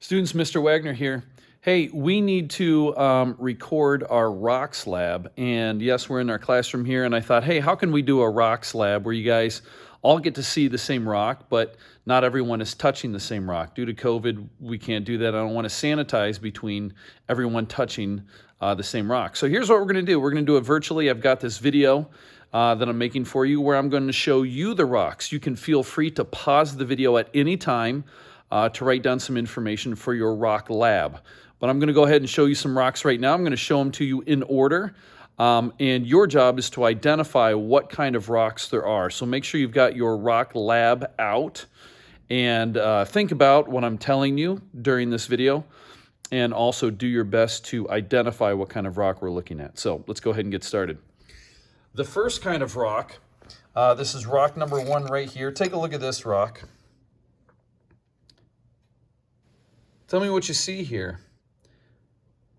Students, Mr. Wagner here. Hey, we need to record our rocks lab. And yes, we're in our classroom here. And I thought, hey, how can we do a rocks lab where you guys all get to see the same rock, but not everyone is touching the same rock? Due to COVID, we can't do that. I don't want to sanitize between everyone touching the same rock. So here's what we're going to do. We're going to do it virtually. I've got this video that I'm making for you where I'm going to show you the rocks. You can feel free to pause the video at any time to write down some information for your rock lab. But I'm going to go ahead and show you some rocks right now. I'm going to show them to you in order. And your job is to identify what kind of rocks there are. So make sure you've got your rock lab out and think about what I'm telling you during this video, and also do your best to identify what kind of rock we're looking at. So let's go ahead and get started. The first kind of rock, this is rock number 1 right here. Take a look at this rock. Tell me what you see here.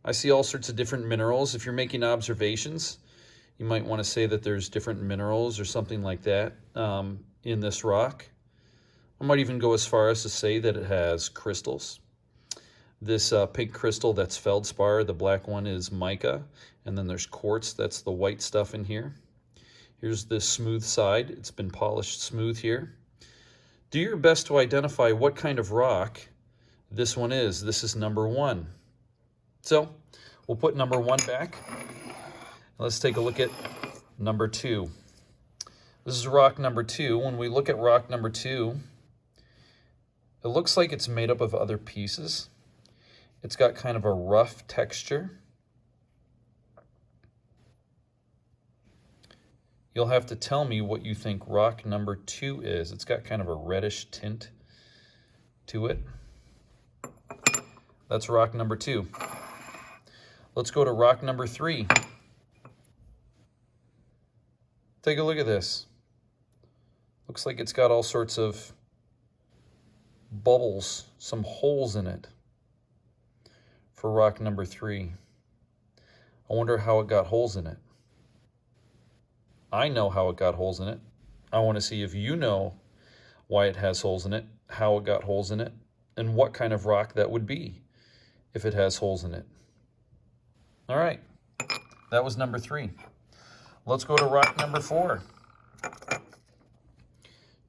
I see all sorts of different minerals. If you're making observations, you might want to say that there's different minerals or something like that in this rock. I might even go as far as to say that it has crystals. This pink crystal, that's feldspar. The black one is mica. And then there's quartz, that's the white stuff in here. Here's the smooth side. It's been polished smooth here. Do your best to identify what kind of rock this one is. This is number 1. So we'll put number 1 back. Let's take a look at number 2. This is rock number 2. When we look at rock number 2, it looks like it's made up of other pieces. It's got kind of a rough texture. You'll have to tell me what you think rock number 2 is. It's got kind of a reddish tint to it. That's rock number 2. Let's go to rock number 3. Take a look at this. Looks like it's got all sorts of bubbles, some holes in it for rock number 3. I wonder how it got holes in it. I know how it got holes in it. I want to see if you know why it has holes in it, how it got holes in it, and what kind of rock that would be if it has holes in it. All right, that was number 3. Let's go to rock number 4.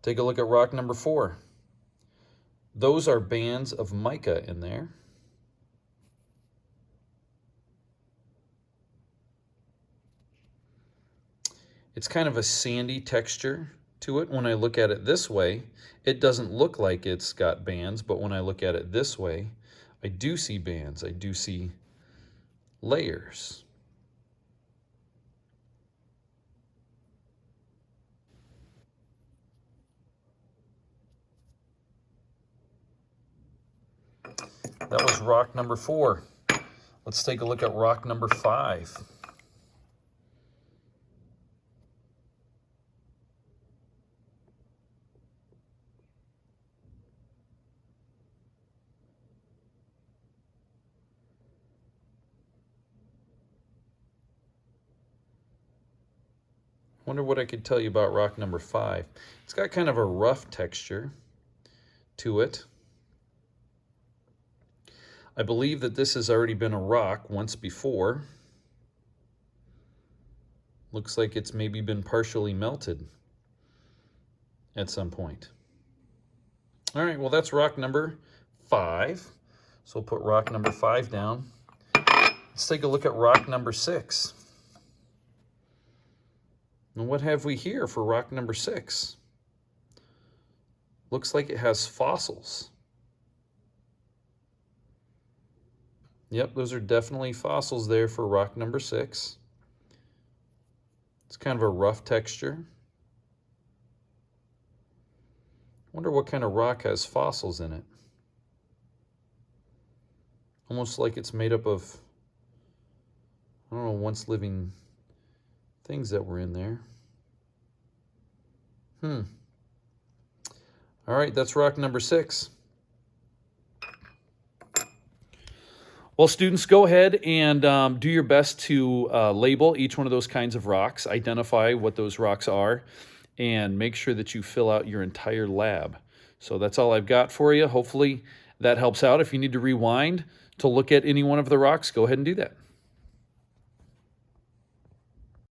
Take a look at rock number 4. Those are bands of mica in there. It's kind of a sandy texture to it. When I look at it this way, it doesn't look like it's got bands, but when I look at it this way, I do see bands. I do see layers. That was rock number 4. Let's take a look at rock number 5. Wonder what I could tell you about rock number 5. It's got kind of a rough texture to it. I believe that this has already been a rock once before. Looks like it's maybe been partially melted at some point. All right, well, that's rock number 5. So we'll put rock number 5 down. Let's take a look at rock number 6. And what have we here for rock number 6? Looks like it has fossils. Yep, those are definitely fossils there for rock number 6. It's kind of a rough texture. Wonder what kind of rock has fossils in it. Almost like it's made up of, I don't know, once living things that were in there. All right, that's rock number 6. Well, students, go ahead and do your best to label each one of those kinds of rocks, identify what those rocks are, and make sure that you fill out your entire lab. So that's all I've got for you. Hopefully that helps out. If you need to rewind to look at any one of the rocks, go ahead and do that.